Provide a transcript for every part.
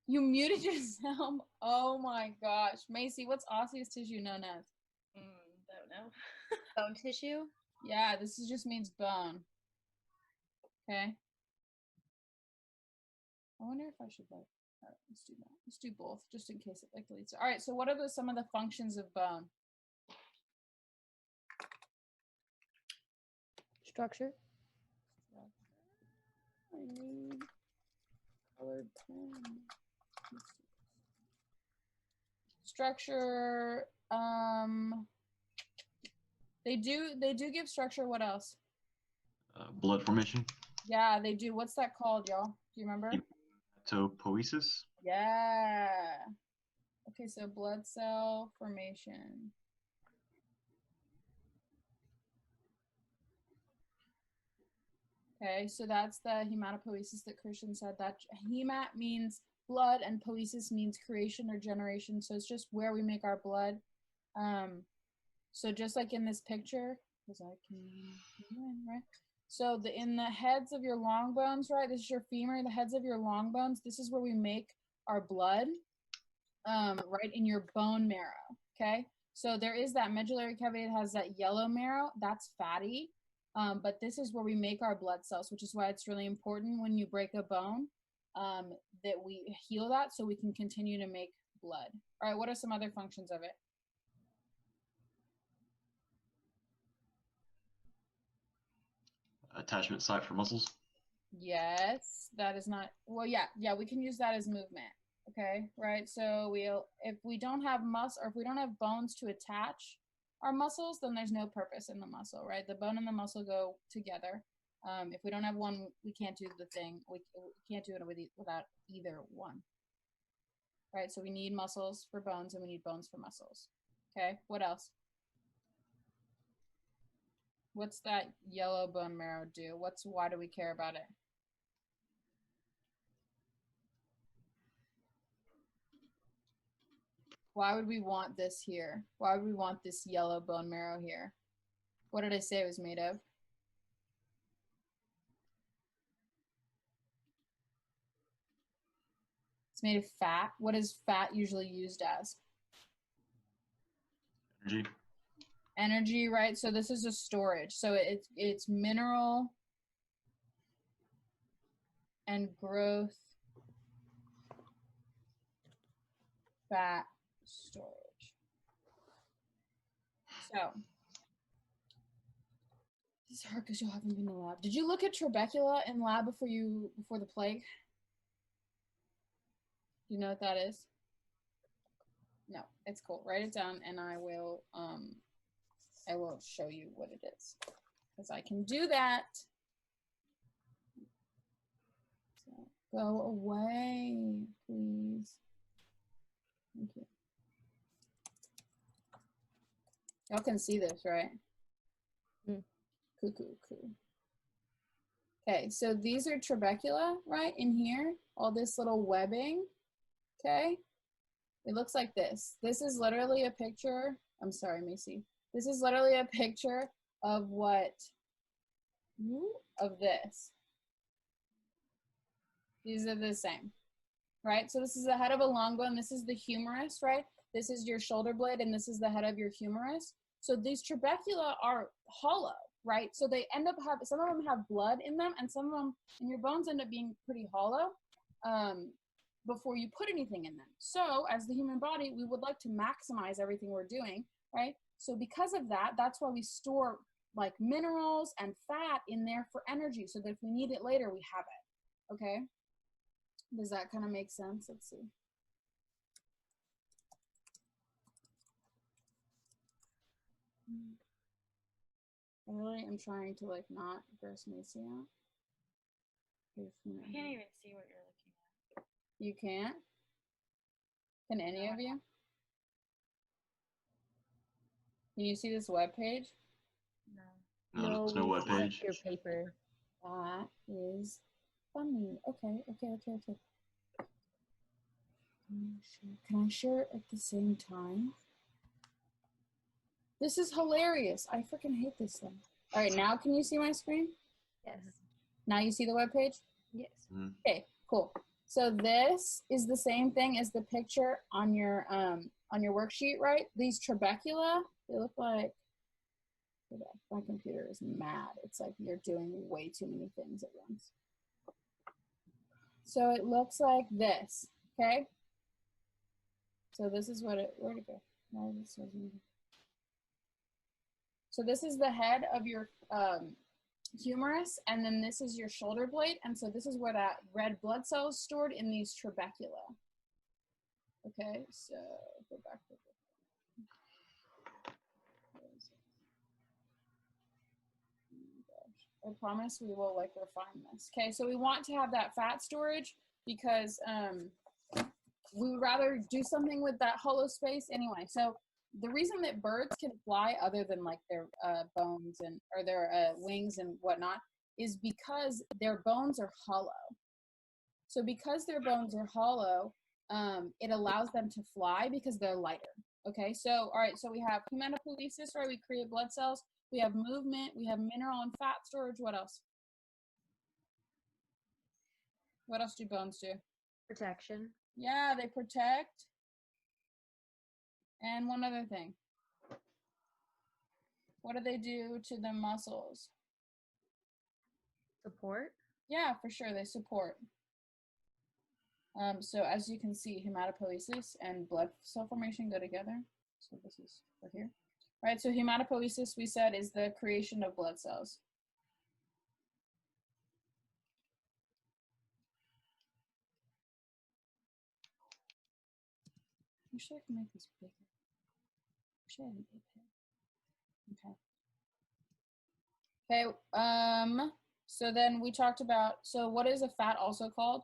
You muted yourself. Oh my gosh. Macy, what's osseous tissue known as? Don't know. Bone tissue? Yeah, this just means bone. Okay. I wonder if I should like, all right, let's do that. Let's do both just in case it like deletes it. All right, so what are some of the functions of bone? Structure. I need colored pen. Structure, they do give structure. What else? Blood formation. Yeah, they do. What's that called, y'all? Do you remember? Hematopoiesis. Yeah. Okay, so blood cell formation. Okay, so that's the hematopoiesis that Christian said. That hemat means blood and poiesis means creation or generation. So it's just where we make our blood. So just like in this picture, because I can right? So in the heads of your long bones, right? This is your femur, the heads of your long bones. This is where we make our blood, right in your bone marrow, okay? So there is that medullary cavity that has that yellow marrow. That's fatty. But this is where we make our blood cells, which is why it's really important when you break a bone that we heal that so we can continue to make blood. All right, what are some other functions of it? Attachment site for muscles. Yes, that is not, well, yeah, we can use that as movement. Okay, right? So if we don't have or if we don't have bones to attach our muscles, then there's no purpose in the muscle, right? The bone and the muscle go together. If we don't have one, we can't do the thing. We can't do it without either one. Right? So we need muscles for bones and we need bones for muscles. Okay, what else? What's that yellow bone marrow do? Why do we care about it? Why would we want this here? Why would we want this yellow bone marrow here? What did I say it was made of? It's made of fat. What is fat usually used as? Energy. Energy, right? So this is a storage. So it's mineral and growth fat storage. So this is hard because you haven't been to lab. Did you look at trabecula in lab before the plague? Do you know what that is? No, it's cool. Write it down and I will show you what it is. Because I can do that. So go away, please. Thank you. Y'all can see this, right? Cool. Okay, so these are trabecula, right, in here. All this little webbing, okay? It looks like this. This is literally a picture. I'm sorry, Macy. This is literally a picture of of this. These are the same, right? So this is the head of a long bone. This is the humerus, right? This is your shoulder blade, and this is the head of your humerus. So these trabecula are hollow, right? So they end up some of them have blood in them, and some of them in your bones end up being pretty hollow before you put anything in them. So as the human body, we would like to maximize everything we're doing, right? So because of that, that's why we store like minerals and fat in there for energy, so that if we need it later, we have it, okay? Does that kind of make sense? Let's see. I really am trying to like not gross Macy out. I can't even see what you're looking at. You can't? Can any of you? Can you see this web page? No. No, there's no web page. Your paper. That is funny. Okay. Can I share it at the same time? This is hilarious. I freaking hate this thing. All right, now can you see my screen? Yes. Now you see the web page? Yes. Okay, cool. So this is the same thing as the picture on your worksheet, right? These trabecula, they look like, my computer is mad. It's like you're doing way too many things at once. So it looks like this, okay? So this is what it, where'd it go? No, this wasn't. So this is the head of your humerus, and then this is your shoulder blade, and so this is where that red blood cell is stored in these trabecula. Okay, so go back to I promise we will like refine this. Okay, so we want to have that fat storage because we would rather do something with that hollow space anyway. So the reason that birds can fly other than like their bones and or their wings and whatnot is because their bones are hollow. So because their bones are hollow, it allows them to fly because they're lighter. Okay, so all right, so we have hematopoiesis, right? We create blood cells. We have movement. We have mineral and fat storage. What else? What else do bones do? Protection. Yeah, they protect. And one other thing. What do they do to the muscles? Support. Yeah, for sure, they support. So as you can see, hematopoiesis and blood cell formation go together. So this is right here. All right, so hematopoiesis, we said, is the creation of blood cells. I'm sure I can make this bigger. Actually, I have an 8 pin. Okay, so then we talked about, so what is a fat also called?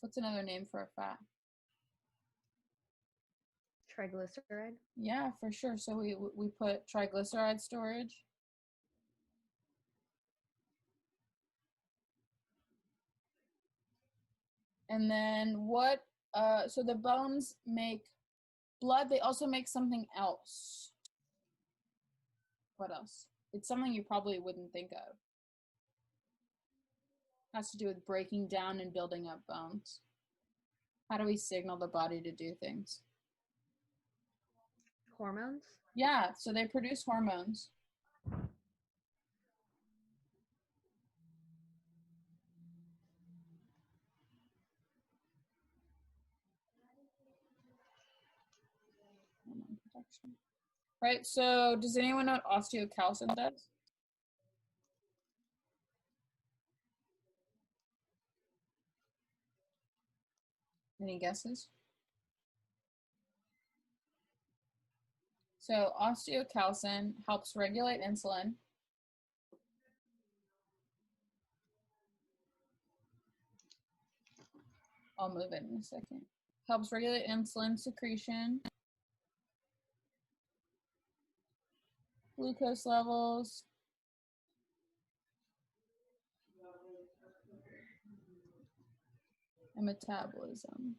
What's another name for a fat? Triglyceride. Yeah, for sure. So we put triglyceride storage. And then what, so the bones make blood, they also make something else. What else? It's something you probably wouldn't think of. It has to do with breaking down and building up bones. How do we signal the body to do things? Hormones. Yeah, so they produce hormones. Hormone protection. Right, so does anyone know what osteocalcin does? Any guesses? So osteocalcin helps regulate insulin. I'll move it in a second. Helps regulate insulin secretion, glucose levels, and metabolism.